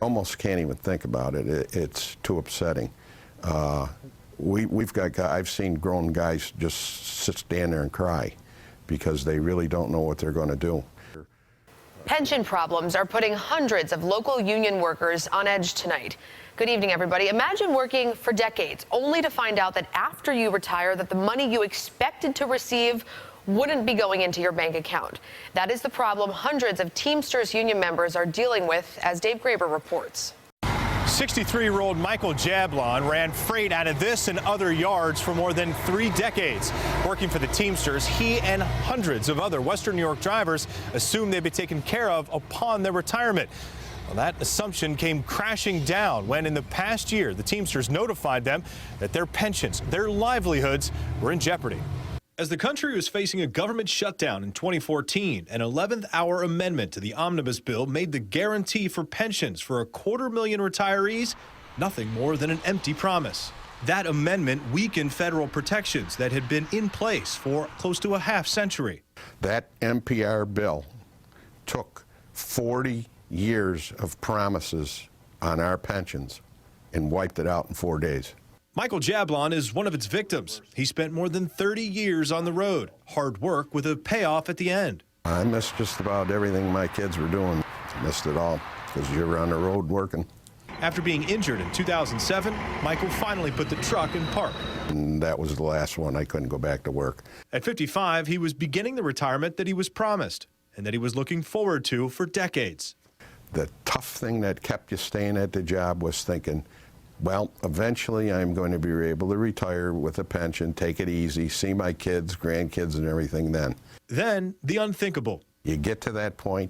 Almost can't even think about it. It's too upsetting. We've got I've seen grown guys just stand there and cry because they really don't know what they're going to do. Pension problems are putting hundreds of local union workers on edge tonight. Good evening, everybody. Imagine working for decades only to find out that after you retire that the money you expected to receive wouldn't be going into your bank account. That is the problem hundreds of Teamsters union members are dealing with, as Dave Graber reports. 63-year-old Michael Jablon ran freight out of this and other yards for more than 3 decades. Working for the Teamsters, he and hundreds of other Western New York drivers assumed they'd be taken care of upon their retirement. Well, that assumption came crashing down when, in the past year, the Teamsters notified them that their pensions, their livelihoods, were in jeopardy. As the country was facing a government shutdown in 2014, an 11th-hour amendment to the omnibus bill made the guarantee for pensions for 250,000 retirees nothing more than an empty promise. That amendment weakened federal protections that had been in place for close to a half-century. That NPR bill took 40 years of promises on our pensions and wiped it out in 4 days. Michael Jablon is one of its victims. He spent more than 30 years on the road, hard work with a payoff at the end. I missed just about everything my kids were doing. Missed it all because you were on the road working. After being injured in 2007, Michael finally put the truck in park. And that was the last one. I couldn't go back to work. At 55, he was beginning the retirement that he was promised and that he was looking forward to for decades. The tough thing that kept you staying at the job was thinking, well, eventually I'm going to be able to retire with a pension, take it easy, see my kids, grandkids, and everything then. Then the unthinkable. You get to that point,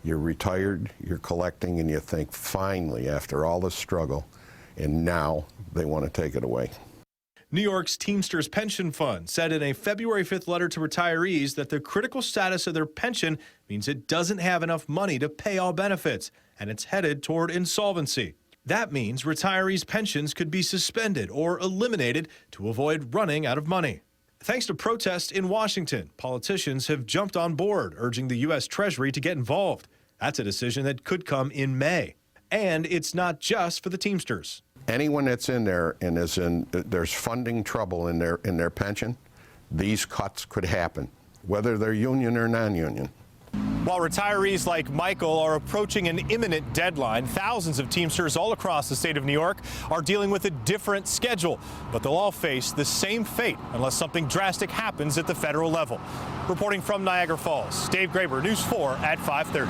you're retired, you're collecting, and you think, finally, after all this struggle, and now they want to take it away. New York's Teamsters Pension Fund said in a February 5th letter to retirees that the critical status of their pension means it doesn't have enough money to pay all benefits, and it's headed toward insolvency. That means retirees' pensions could be suspended or eliminated to avoid running out of money. Thanks to protests in Washington, politicians have jumped on board, urging the U.S. Treasury to get involved. That's a decision that could come in May. And it's not just for the Teamsters. Anyone that's in there and there's funding trouble in their pension, these cuts could happen, whether they're union or non-union. While retirees like Michael are approaching an imminent deadline, thousands of Teamsters all across the state of New York are dealing with a different schedule. But they'll all face the same fate unless something drastic happens at the federal level. Reporting from Niagara Falls, Dave Graber, News 4 at 5:30.